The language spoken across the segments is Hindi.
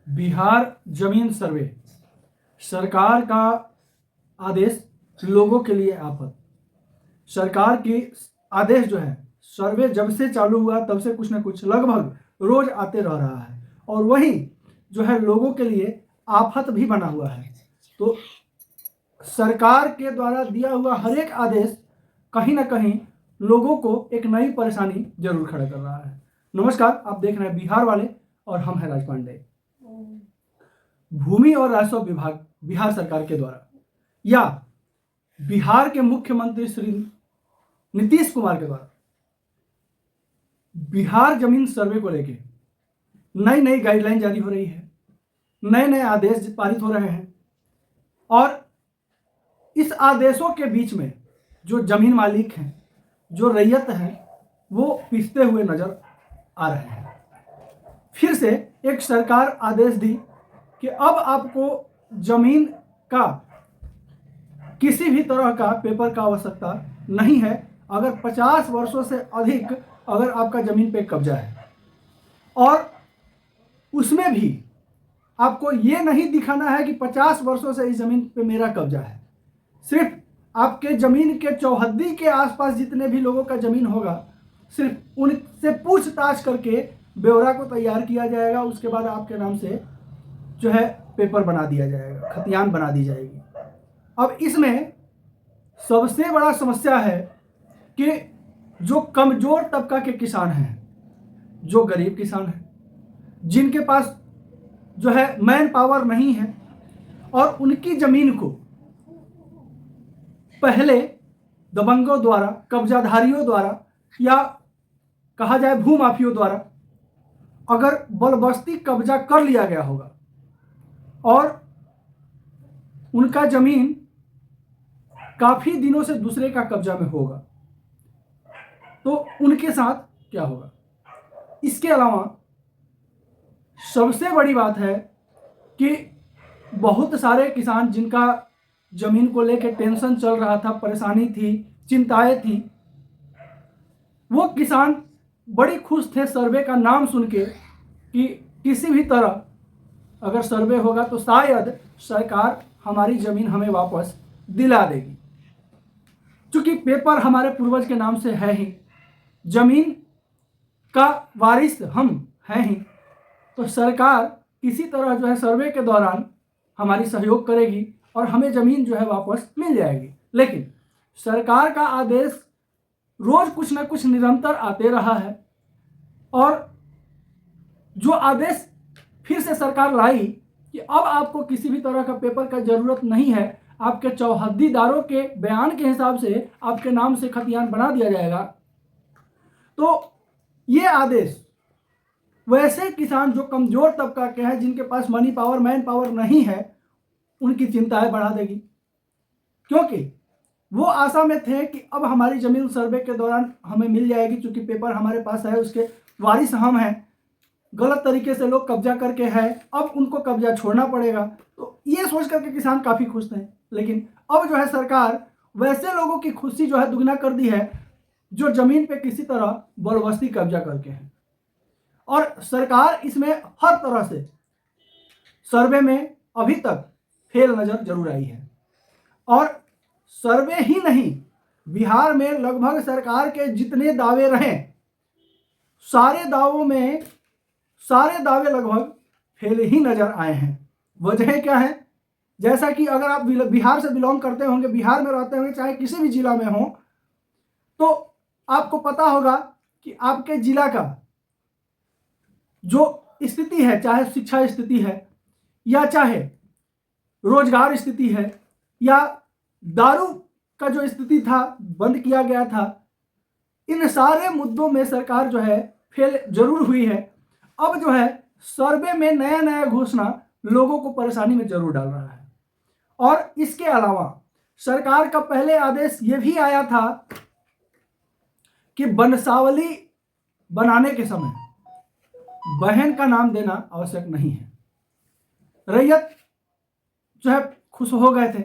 बिहार जमीन सर्वे, सरकार का आदेश लोगों के लिए आफत। सरकार की आदेश जो है, सर्वे जब से चालू हुआ तब से कुछ ना कुछ लगभग रोज आते रह रहा है और वही जो है लोगों के लिए आफत भी बना हुआ है। तो सरकार के द्वारा दिया हुआ हर एक आदेश कहीं ना कहीं लोगों को एक नई परेशानी जरूर खड़ा कर रहा है। नमस्कार, आप देख रहे हैं बिहार वाले और हम हैं राज पांडे। भूमि और राजस्व विभाग बिहार सरकार के द्वारा या बिहार के मुख्यमंत्री श्री नीतीश कुमार के द्वारा बिहार जमीन सर्वे को लेकर नई नई गाइडलाइन जारी हो रही है, नए नए आदेश पारित हो रहे हैं और इस आदेशों के बीच में जो जमीन मालिक हैं, जो रैयत हैं, वो पिसते हुए नजर आ रहे हैं। फिर से एक सरकार आदेश दी कि अब आपको जमीन का किसी भी तरह का पेपर का आवश्यकता नहीं है अगर 50 वर्षों से अधिक अगर आपका जमीन पे कब्जा है, और उसमें भी आपको ये नहीं दिखाना है कि 50 वर्षों से इस जमीन पे मेरा कब्जा है। सिर्फ आपके जमीन के चौहद्दी के आसपास जितने भी लोगों का जमीन होगा, सिर्फ उनसे पूछताछ करके ब्यौरा को तैयार किया जाएगा। उसके बाद आपके नाम से जो है पेपर बना दिया जाएगा, खतियान बना दी जाएगी। अब इसमें सबसे बड़ा समस्या है कि जो कमजोर तबका के किसान हैं, जो गरीब किसान हैं, जिनके पास जो है मैन पावर नहीं है और उनकी जमीन को पहले दबंगों द्वारा, कब्जाधारियों द्वारा या कहा जाए भूमाफियों द्वारा अगर बलबस्ती कब्जा कर लिया गया होगा और उनका जमीन काफी दिनों से दूसरे का कब्जा में होगा, तो उनके साथ क्या होगा। इसके अलावा सबसे बड़ी बात है कि बहुत सारे किसान जिनका जमीन को लेकर टेंशन चल रहा था, परेशानी थी, चिंताएं थी, वो किसान बड़ी खुश थे सर्वे का नाम सुन के कि किसी भी तरह अगर सर्वे होगा तो शायद सरकार हमारी जमीन हमें वापस दिला देगी। क्योंकि पेपर हमारे पूर्वज के नाम से है ही, जमीन का वारिस हम हैं ही, तो सरकार किसी तरह जो है सर्वे के दौरान हमारी सहयोग करेगी और हमें जमीन जो है वापस मिल जाएगी। लेकिन सरकार का आदेश रोज कुछ ना कुछ निरंतर आते रहा है और जो आदेश फिर से सरकार लाई कि अब आपको किसी भी तरह का पेपर का जरूरत नहीं है, आपके चौहद्दीदारों के बयान के हिसाब से आपके नाम से खतियान बना दिया जाएगा। तो ये आदेश वैसे किसान जो कमजोर तबका के हैं, जिनके पास मनी पावर, मैन पावर नहीं है, उनकी चिंताएं बढ़ा देगी। क्योंकि वो आशा में थे कि अब हमारी जमीन सर्वे के दौरान हमें मिल जाएगी, क्योंकि पेपर हमारे पास है, उसके वारिस हम हैं। गलत तरीके से लोग कब्जा करके है, अब उनको कब्जा छोड़ना पड़ेगा। तो ये सोच करके किसान काफी खुश थे। लेकिन अब जो है सरकार वैसे लोगों की खुशी जो है दुगना कर दी है जो जमीन पे किसी तरह बलबस्ती कब्जा करके हैं, और सरकार इसमें हर तरह से सर्वे में अभी तक फेल नजर जरूर आई है। और सर्वे ही नहीं, बिहार में लगभग सरकार के जितने दावे रहे, सारे दावे लगभग फेल ही नजर आए हैं। वजह क्या है? जैसा कि अगर आप बिहार से बिलोंग करते होंगे, बिहार में रहते होंगे, चाहे किसी भी जिला में हो, तो आपको पता होगा कि आपके जिला का जो स्थिति है, चाहे शिक्षा स्थिति है या चाहे रोजगार स्थिति है या दारू का जो स्थिति था, बंद किया गया था, इन सारे मुद्दों में सरकार जो है फेल जरूर हुई है। अब जो है सर्वे में नया नया घोषणा लोगों को परेशानी में जरूर डाल रहा है। और इसके अलावा सरकार का पहले आदेश यह भी आया था कि वंशावली बनाने के समय बहन का नाम देना आवश्यक नहीं है। रैयत जो है खुश हो गए थे,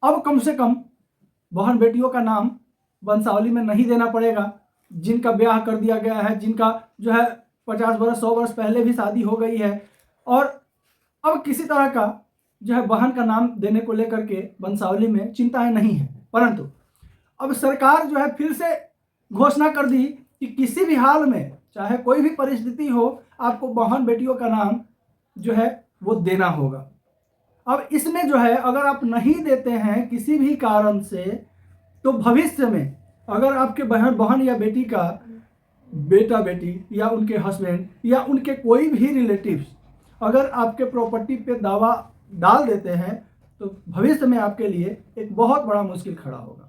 अब कम से कम बहन बेटियों का नाम वंशावली में नहीं देना पड़ेगा। जिनका ब्याह कर दिया गया है, जिनका जो है 50 वर्ष 100 वर्ष पहले भी शादी हो गई है और अब किसी तरह का जो है बहन का नाम देने को लेकर के वंशावली में चिंताएं नहीं है, परंतु अब सरकार जो है फिर से घोषणा कर दी कि किसी भी हाल में चाहे कोई भी परिस्थिति हो आपको बहन बेटियों का नाम जो है वो देना होगा। अब इसमें जो है अगर आप नहीं देते हैं किसी भी कारण से, तो भविष्य में अगर आपके बहन या बेटी का बेटा बेटी या उनके हस्बैंड या उनके कोई भी रिलेटिव्स अगर आपके प्रॉपर्टी पे दावा डाल देते हैं तो भविष्य में आपके लिए एक बहुत बड़ा मुश्किल खड़ा होगा।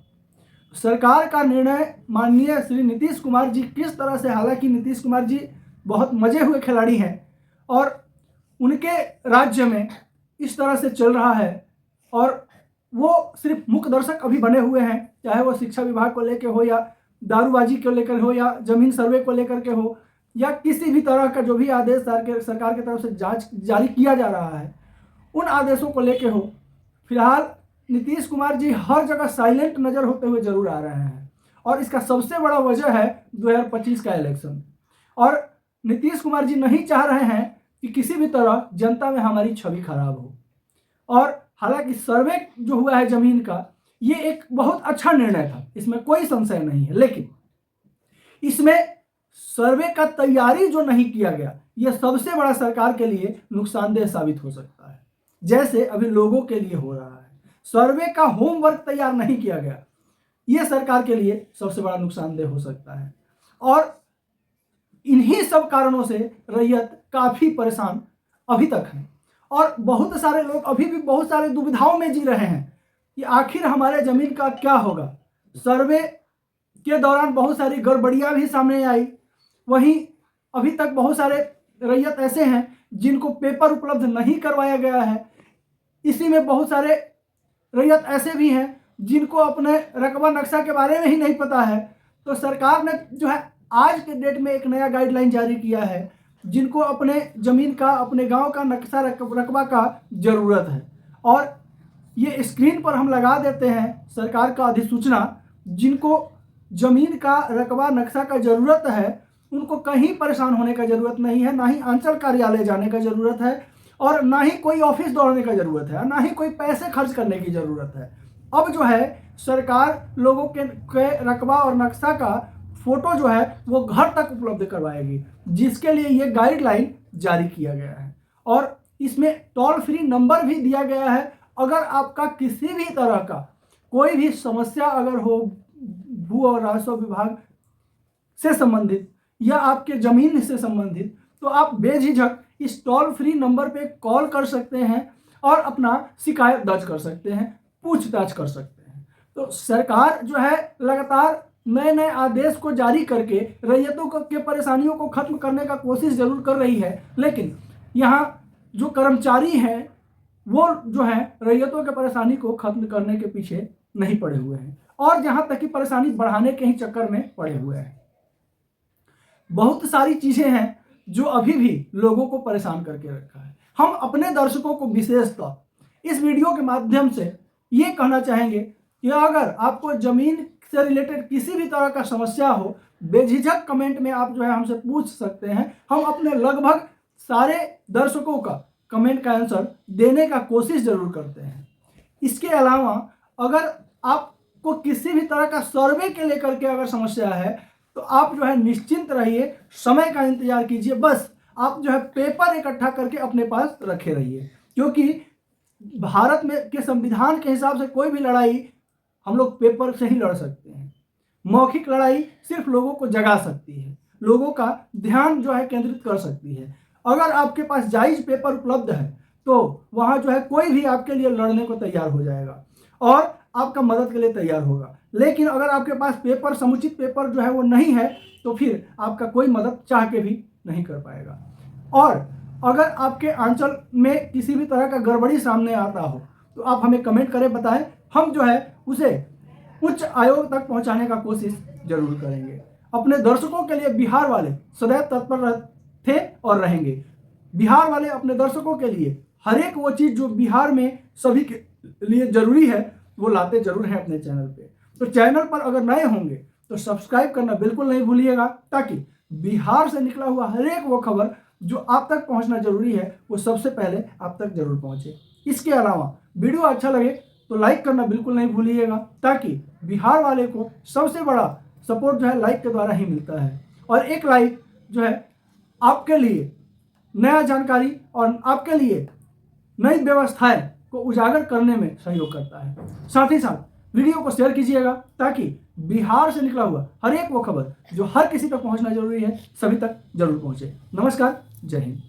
सरकार का निर्णय माननीय श्री नीतीश कुमार जी किस तरह से, हालांकि नीतीश कुमार जी बहुत मजे हुए खिलाड़ी हैं और उनके राज्य में इस तरह से चल रहा है और वो सिर्फ मुख्य दर्शक अभी बने हुए हैं, चाहे वो शिक्षा विभाग को लेकर हो या दारूबाजी को लेकर हो या जमीन सर्वे को लेकर के हो या किसी भी तरह का जो भी आदेश सरकार की तरफ से जारी किया जा रहा है उन आदेशों को लेकर हो। फिलहाल नीतीश कुमार जी हर जगह साइलेंट नजर होते हुए जरूर आ रहे हैं और इसका सबसे बड़ा वजह है 2025 का इलेक्शन। और नीतीश कुमार जी नहीं चाह रहे हैं कि किसी भी तरह जनता में हमारी छवि खराब हो। और हालांकि सर्वे जो हुआ है जमीन का ये एक बहुत अच्छा निर्णय था, इसमें कोई संशय नहीं है, लेकिन इसमें सर्वे का तैयारी जो नहीं किया गया यह सबसे बड़ा सरकार के लिए नुकसानदेह साबित हो सकता है, जैसे अभी लोगों के लिए हो रहा है। सर्वे का होमवर्क तैयार नहीं किया गया, यह सरकार के लिए सबसे बड़ा नुकसानदेह हो सकता है। और इन्हीं सब कारणों से रैयत काफी परेशान अभी तक है और बहुत सारे लोग अभी भी बहुत सारे दुविधाओं में जी रहे हैं कि आखिर हमारे जमीन का क्या होगा। सर्वे के दौरान बहुत सारी गड़बड़ियां भी सामने आई, वहीं अभी तक बहुत सारे रैयत ऐसे हैं जिनको पेपर उपलब्ध नहीं करवाया गया है। इसी में बहुत सारे रैयत ऐसे भी हैं जिनको अपने रकबा नक्शा के बारे में ही नहीं पता है। तो सरकार ने जो है आज के डेट में एक नया गाइडलाइन जारी किया है जिनको अपने ज़मीन का, अपने गांव का नक्शा रकबा का ज़रूरत है। और ये स्क्रीन पर हम लगा देते हैं सरकार का अधिसूचना। जिनको ज़मीन का रकबा नक्शा का ज़रूरत है उनको कहीं परेशान होने का ज़रूरत नहीं है, ना ही अंचल कार्यालय जाने का ज़रूरत है और ना ही कोई ऑफिस दौड़ने का ज़रूरत है, ना ही कोई पैसे खर्च करने की ज़रूरत है। अब जो है सरकार लोगों के रकबा और नक्शा का फोटो जो है वो घर तक उपलब्ध करवाएगी, जिसके लिए ये गाइडलाइन जारी किया गया है। और इसमें टोल फ्री नंबर भी दिया गया है। अगर आपका किसी भी तरह का कोई भी समस्या अगर हो भू और राजस्व विभाग से संबंधित या आपके ज़मीन से संबंधित, तो आप बेझिझक इस टोल फ्री नंबर पे कॉल कर सकते हैं और अपना शिकायत दर्ज कर सकते हैं, पूछताछ कर सकते हैं। तो सरकार जो है लगातार नए नए आदेश को जारी करके रैयतों के परेशानियों को खत्म करने का कोशिश जरूर कर रही है, लेकिन यहाँ जो कर्मचारी हैं वो जो है रैयतों के परेशानी को खत्म करने के पीछे नहीं पड़े हुए हैं और जहाँ तक कि परेशानी बढ़ाने के ही चक्कर में पड़े हुए हैं। बहुत सारी चीज़ें हैं जो अभी भी लोगों को परेशान करके रखा है। हम अपने दर्शकों को विशेषतः इस वीडियो के माध्यम से ये कहना चाहेंगे कि अगर आपको ज़मीन से रिलेटेड किसी भी तरह का समस्या हो, बेझिझक कमेंट में आप जो है हमसे पूछ सकते हैं। हम अपने लगभग सारे दर्शकों का कमेंट का आंसर देने का कोशिश जरूर करते हैं। इसके अलावा अगर आपको किसी भी तरह का सर्वे के लेकर के अगर समस्या है तो आप जो है निश्चिंत रहिए, समय का इंतजार कीजिए। बस आप जो है पेपर इकट्ठा करके अपने पास रखे रहिए, क्योंकि भारत में के संविधान के हिसाब से कोई भी लड़ाई हम लोग पेपर से ही लड़ सकते हैं। मौखिक लड़ाई सिर्फ लोगों को जगा सकती है, लोगों का ध्यान जो है केंद्रित कर सकती है। अगर आपके पास जायज पेपर उपलब्ध है तो वहाँ जो है कोई भी आपके लिए लड़ने को तैयार हो जाएगा और आपका मदद के लिए तैयार होगा। लेकिन अगर आपके पास पेपर, समुचित पेपर जो है वो नहीं है तो फिर आपका कोई मदद चाह के भी नहीं कर पाएगा। और अगर आपके अंचल में किसी भी तरह का गड़बड़ी सामने आता हो तो आप हमें कमेंट करें, बताएं। हम जो है उसे उच्च आयोग तक पहुंचाने का कोशिश जरूर करेंगे। अपने दर्शकों के लिए बिहार वाले सदैव तत्पर थे और रहेंगे। बिहार वाले अपने दर्शकों के लिए हर एक वो चीज़ जो बिहार में सभी के लिए जरूरी है वो लाते जरूर हैं अपने चैनल पे। तो चैनल पर अगर नए होंगे तो सब्सक्राइब करना बिल्कुल नहीं भूलिएगा, ताकि बिहार से निकला हुआ हर एक वो खबर जो आप तक पहुंचना जरूरी है वो सबसे पहले आप तक जरूर पहुंचे। इसके अलावा वीडियो अच्छा लगे तो लाइक करना बिल्कुल नहीं भूलिएगा, ताकि बिहार वाले को सबसे बड़ा सपोर्ट जो है लाइक के द्वारा ही मिलता है। और एक लाइक जो है आपके लिए नया जानकारी और आपके लिए नई व्यवस्थाएं को उजागर करने में सहयोग करता है। साथ ही साथ वीडियो को शेयर कीजिएगा, ताकि बिहार से निकला हुआ हर एक वो खबर जो हर किसी तक पहुंचना जरूरी है सभी तक जरूर पहुंचे। नमस्कार, जय हिंद।